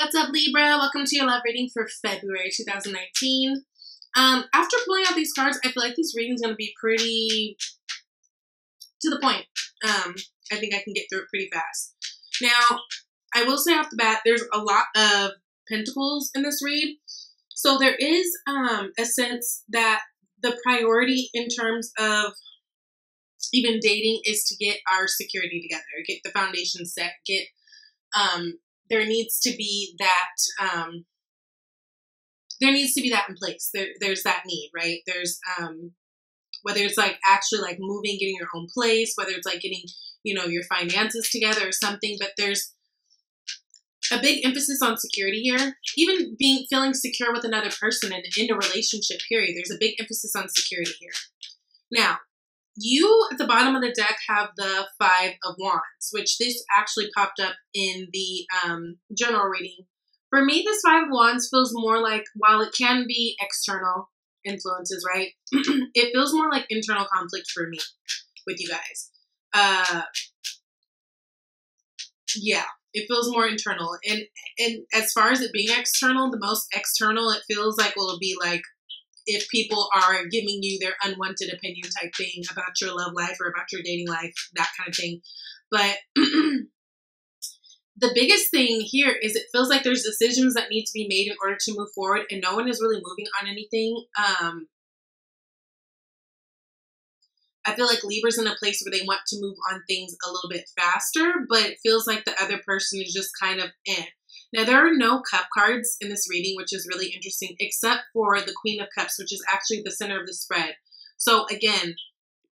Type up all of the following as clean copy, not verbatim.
What's up, Libra? Welcome to your love reading for February 2019. After pulling out these cards, I feel like this reading is going to be pretty to the point. I think I can get through it pretty fast. Now, I will say off the bat, there's a lot of pentacles in this read. So there is a sense that the priority in terms of even dating is to get our security together, get the foundation set, get there needs to be that in place. There's that need, right? There's whether it's like actually like moving, getting your own place, whether it's like getting, you know, your finances together or something, but there's a big emphasis on security here. Even feeling secure with another person and in a relationship, period. There's a big emphasis on security here. Now, you at the bottom of the deck have the Five of Wands, which this actually popped up in the general reading. For me, this Five of Wands feels more like, while it can be external influences, right? It feels more like internal conflict for me with you guys. Yeah, it feels more internal. And as far as it being external, the most external it feels like will be like if people are giving you their unwanted opinion type thing about your love life or about your dating life, that kind of thing. But the biggest thing here is it feels like there's decisions that need to be made in order to move forward, and no one is really moving on anything. I feel like Libra's in a place where they want to move on things a little bit faster, but it feels like the other person is just kind of eh. Now, there are no cup cards in this reading, which is really interesting, except for the Queen of Cups, which is actually the center of the spread. So again,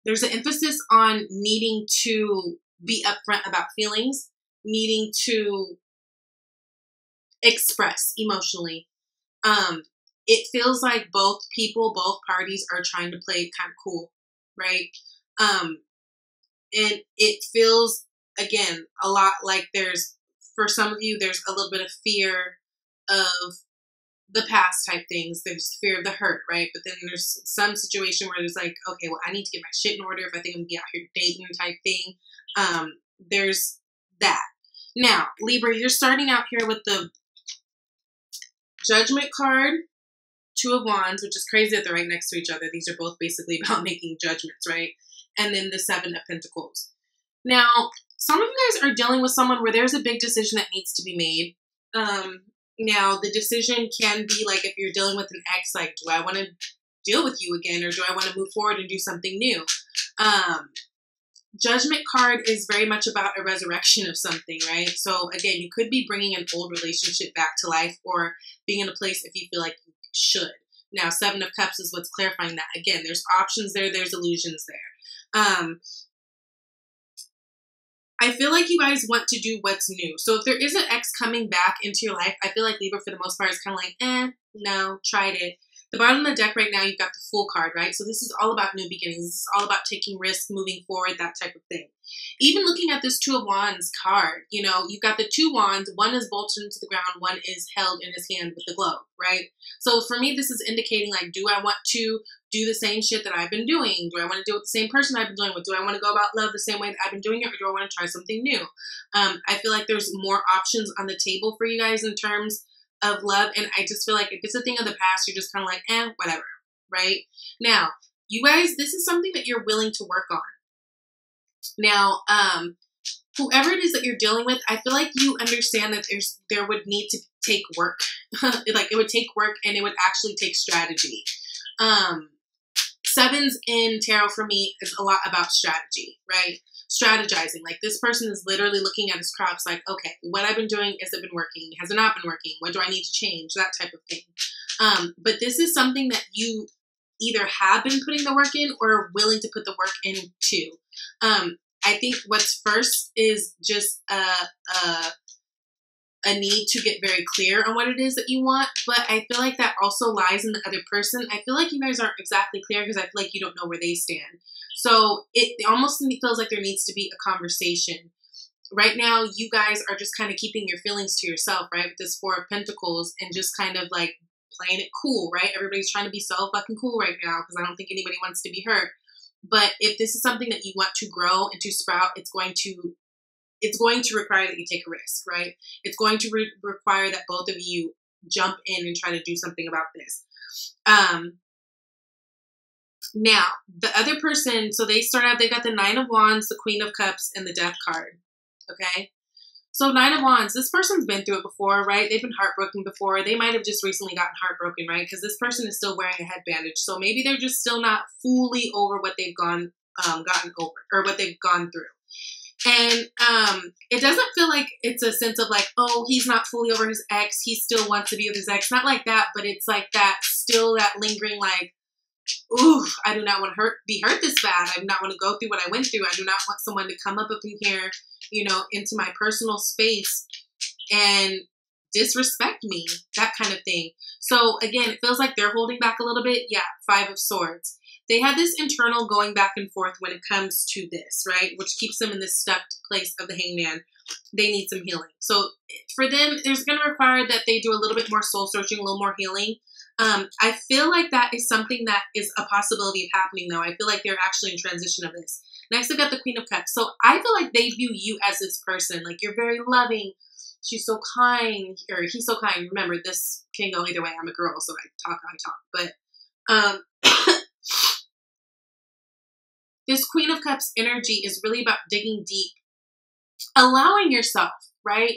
there's an emphasis on needing to be upfront about feelings, needing to express emotionally. It feels like both parties are trying to play it kind of cool, right? And it feels, again, a lot like for some of you, there's a little bit of fear of the past type things. There's fear of the hurt, right? But then there's some situation where there's like, okay, well, I need to get my shit in order if I think I'm gonna be out here dating type thing. There's that. Now, Libra, you're starting out here with the Judgment card, Two of Wands, which is crazy that they're right next to each other. These are both basically about making judgments, right? And then the Seven of Pentacles. Now, some of you guys are dealing with someone where there's a big decision that needs to be made. Now, the decision can be like if you're dealing with an ex, like, do I want to deal with you again, or do I want to move forward and do something new? Judgment card is very much about a resurrection of something, right? So again, you could be bringing an old relationship back to life, or being in a place if you feel like you should. Now, Seven of Cups is what's clarifying that. Again, there's options there, there's illusions there. I feel like you guys want to do what's new. So if there is an ex coming back into your life, I feel like Libra, for the most part, is kind of like, no, tried it. The bottom of the deck right now, you've got the Fool card, right? So this is all about new beginnings. This is all about taking risks, moving forward, that type of thing. Even looking at this Two of Wands card, you know, you've got the two wands. One is bolted into the ground. One is held in his hand with the globe, right? So for me, this is indicating like, do I want to do the same shit that I've been doing? Do I want to deal with the same person I've been dealing with? Do I want to go about love the same way that I've been doing it? Or do I want to try something new? I feel like there's more options on the table for you guys in terms of love. And I just feel like if it's a thing of the past, you're just kind of like, whatever, right? Now, you guys, this is something that you're willing to work on. Now, whoever it is that you're dealing with, I feel like you understand that there would need to take work. Like it would take work, and it would actually take strategy. Sevens in tarot for me is a lot about strategy, right? Strategizing. Like this person is literally looking at his crops like, okay, what I've been doing, has it been working? Has it not been working? What do I need to change? That type of thing. But this is something that you either have been putting the work in or are willing to put the work into. I think what's first is just a need to get very clear on what it is that you want, but I feel like that also lies in the other person. I feel like you guys aren't exactly clear because I feel like you don't know where they stand. So it almost feels like there needs to be a conversation. Right now, you guys are just kind of keeping your feelings to yourself, right? With this Four of Pentacles and just kind of like playing it cool, right? Everybody's trying to be so fucking cool right now because I don't think anybody wants to be hurt. But if this is something that you want to grow and to sprout, it's going to it's going to require that you take a risk, right? It's going to require that both of you jump in and try to do something about this. Now, the other person, so they start out, they got the Nine of Wands, the Queen of Cups, and the Death card, okay? So Nine of Wands, this person's been through it before, right? They've been heartbroken before. They might have just recently gotten heartbroken, right? Because this person is still wearing a head bandage. So maybe they're just still not fully over what they've gotten over, or what they've gone through. And it doesn't feel like it's a sense of like, oh, he's not fully over his ex. He still wants to be with his ex. Not like that, but it's like that, still that lingering like, ooh, I do not want to be hurt this bad. I do not want to go through what I went through. I do not want someone to come up in here, you know, into my personal space and disrespect me, that kind of thing. So again, it feels like they're holding back a little bit. Yeah, Five of Swords. They have this internal going back and forth when it comes to this, right? Which keeps them in this stuck place of the Hangman. They need some healing. So for them, it's going to require that they do a little bit more soul searching, a little more healing. I feel like that is something that is a possibility of happening, though. I feel like they're actually in transition of this. Next, I've got the Queen of Cups. So I feel like they view you as this person. Like, you're very loving. She's so kind. Or he's so kind. Remember, this can go either way. I'm a girl, so I talk. But this Queen of Cups energy is really about digging deep. Allowing yourself, right?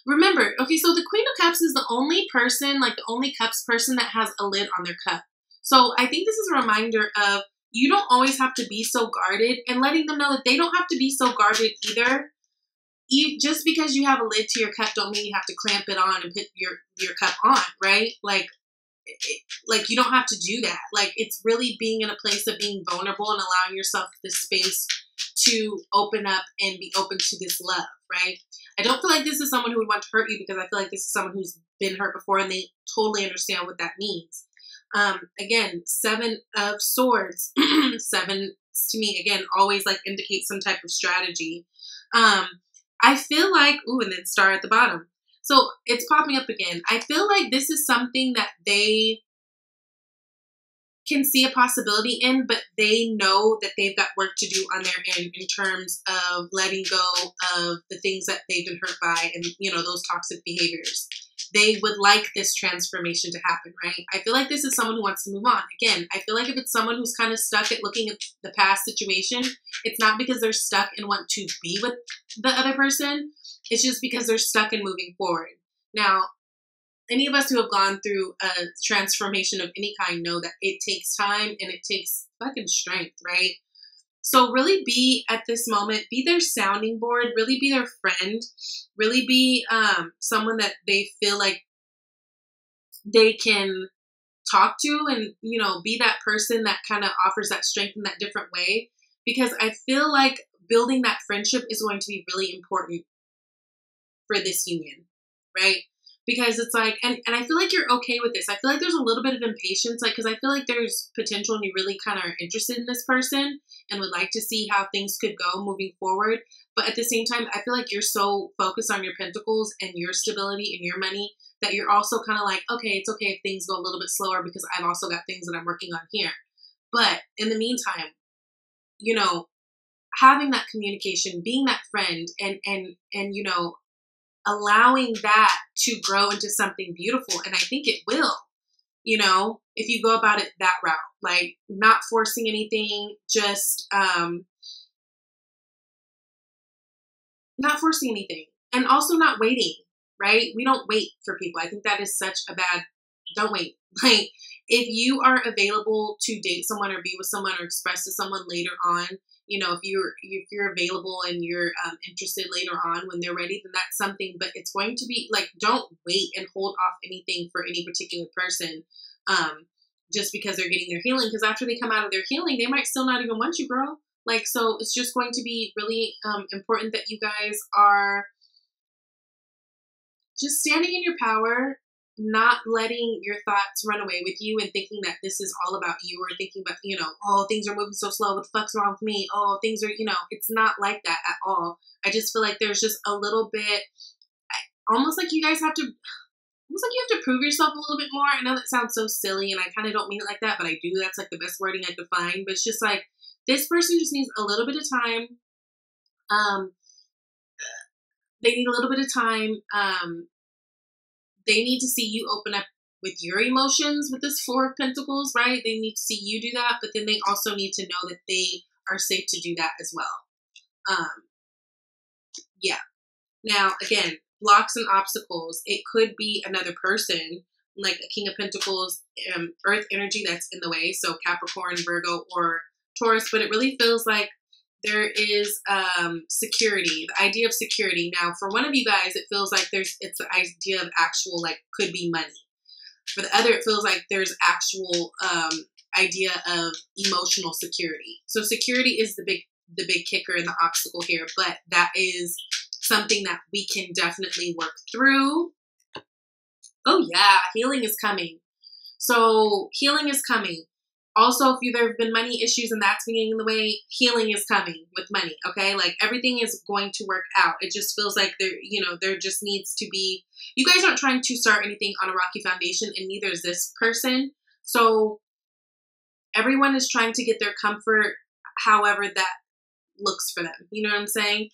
Remember, okay, so the Queen of Cups is the only person, like the only Cups person that has a lid on their cup. So I think this is a reminder of you don't always have to be so guarded, and letting them know that they don't have to be so guarded either. Just because you have a lid to your cup don't mean you have to clamp it on and put your cup on, right? Like you don't have to do that. Like, it's really being in a place of being vulnerable and allowing yourself the space to open up and be open to this love, right? I don't feel like this is someone who would want to hurt you, because I feel like this is someone who's been hurt before and they totally understand what that means. Again, Seven of Swords. Seven, to me, again, always like indicates some type of strategy. I feel like, ooh, and then Star at the bottom. So it's popping up again. I feel like this is something that they can see a possibility in, but they know that they've got work to do on their end in terms of letting go of the things that they've been hurt by and, you know, those toxic behaviors. They would like this transformation to happen, right? I feel like this is someone who wants to move on. Again, I feel like if it's someone who's kind of stuck at looking at the past situation, it's not because they're stuck and want to be with the other person. It's just because they're stuck in moving forward. Now, any of us who have gone through a transformation of any kind know that it takes time and it takes fucking strength, right? So really be at this moment, be their sounding board, really be their friend, really be someone that they feel like they can talk to, and, you know, be that person that kind of offers that strength in that different way. Because I feel like building that friendship is going to be really important for this union, right? Because it's like, and I feel like you're okay with this. I feel like there's a little bit of impatience, like, because I feel like there's potential and you really kind of are interested in this person and would like to see how things could go moving forward. But at the same time, I feel like you're so focused on your pentacles and your stability and your money that you're also kind of like, okay, it's okay if things go a little bit slower because I've also got things that I'm working on here. But in the meantime, you know, having that communication, being that friend, and you know, allowing that to grow into something beautiful. And I think it will, you know, if you go about it that route, like not forcing anything, just not forcing anything, and also not waiting, right? We don't wait for people. I think that is such a bad, don't wait. Like, if you are available to date someone or be with someone or express to someone later on, you know, if you're available and you're interested later on when they're ready, then that's something. But it's going to be like, don't wait and hold off anything for any particular person just because they're getting their healing. Because after they come out of their healing, they might still not even want you, girl. Like, so it's just going to be really important that you guys are just standing in your power, not letting your thoughts run away with you and thinking that this is all about you, or thinking about, you know, oh, things are moving so slow. What the fuck's wrong with me? Oh, things are, you know, it's not like that at all. I just feel like there's just a little bit, almost like you guys have to, almost like you have to prove yourself a little bit more. I know that sounds so silly and I kind of don't mean it like that, but I do. That's like the best wording I could find. But it's just like, this person just needs a little bit of time. They need a little bit of time. They need to see you open up with your emotions with this Four of Pentacles, right? They need to see you do that, but then they also need to know that they are safe to do that as well. Yeah. Now, again, blocks and obstacles. It could be another person, like a King of Pentacles, Earth energy that's in the way. So Capricorn, Virgo, or Taurus. But it really feels like there is security, the idea of security. Now, for one of you guys, it feels like it's the idea of actual, like, could be money. For the other, it feels like there's actual idea of emotional security. So security is the big kicker and the obstacle here, but that is something that we can definitely work through. Oh yeah, healing is coming. So healing is coming. Also, if there have been money issues and that's been getting in the way, healing is coming with money, okay? Like, everything is going to work out. It just feels like there just needs to be, you guys aren't trying to start anything on a rocky foundation, and neither is this person. So everyone is trying to get their comfort however that looks for them. You know what I'm saying?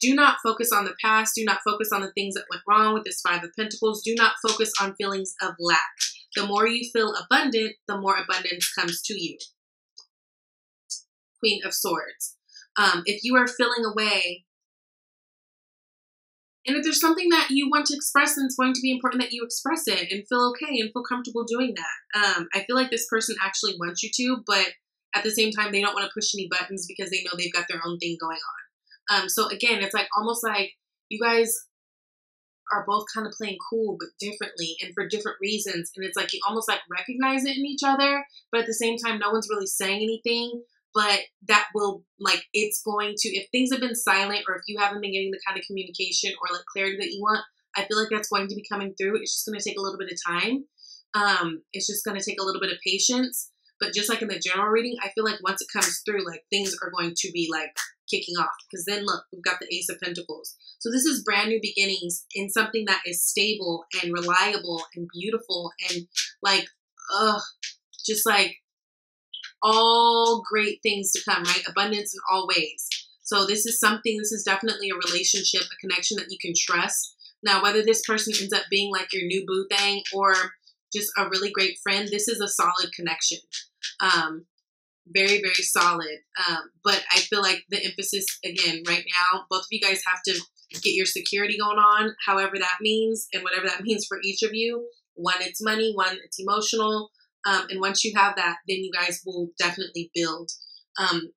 Do not focus on the past. Do not focus on the things that went wrong with this Five of Pentacles. Do not focus on feelings of lack. The more you feel abundant, the more abundance comes to you. Queen of Swords. If you are feeling away, and if there's something that you want to express, then it's going to be important that you express it and feel okay and feel comfortable doing that. I feel like this person actually wants you to, but at the same time, they don't want to push any buttons because they know they've got their own thing going on. So again, it's like almost like you guys are both kind of playing cool, but differently and for different reasons. And it's like you almost like recognize it in each other, but at the same time, no one's really saying anything. But that will, like, it's going to, if things have been silent or if you haven't been getting the kind of communication or like clarity that you want, I feel like that's going to be coming through. It's just going to take a little bit of time. It's just going to take a little bit of patience. But just like in the general reading, I feel like once it comes through, like, things are going to be like kicking off. Because then look, we've got the Ace of Pentacles. So this is brand new beginnings in something that is stable and reliable and beautiful and like, just like all great things to come, right? Abundance in all ways. So this is definitely a relationship, a connection that you can trust. Now, whether this person ends up being like your new boo thing or just a really great friend, this is a solid connection. Very, very solid. But I feel like the emphasis, again, right now, both of you guys have to get your security going on, however that means, and whatever that means for each of you. One, it's money. One, it's emotional. And once you have that, then you guys will definitely build.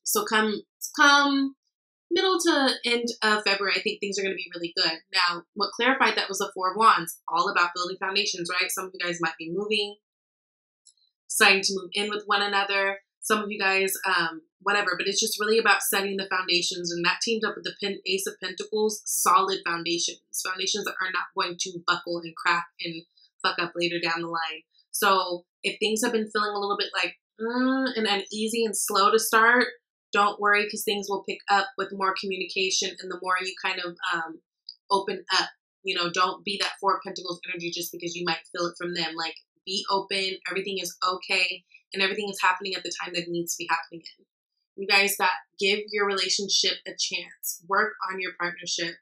So come middle to end of February, I think things are going to be really good. Now, what clarified that was the Four of Wands, all about building foundations, right? Some of you guys might be moving, deciding to move in with one another. Some of you guys, whatever, but it's just really about setting the foundations, and that teamed up with the Ace of Pentacles, solid foundations that are not going to buckle and crack and fuck up later down the line. So if things have been feeling a little bit like and uneasy and slow to start, don't worry, because things will pick up with more communication, and the more you kind of open up, you know, don't be that Four of Pentacles energy just because you might feel it from them. Like, be open, everything is okay, and everything is happening at the time that it needs to be happening in. You guys got, give your relationship a chance. Work on your partnership.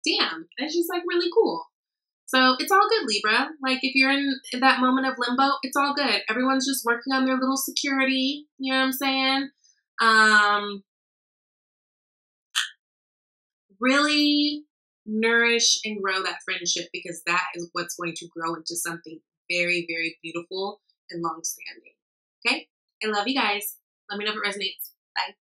Damn, that's just like really cool. So it's all good, Libra. Like, if you're in that moment of limbo, it's all good. Everyone's just working on their little security. You know what I'm saying? Really nourish and grow that friendship, because that is what's going to grow into something very, very beautiful and long-standing. Okay? I love you guys. Let me know if it resonates. Bye.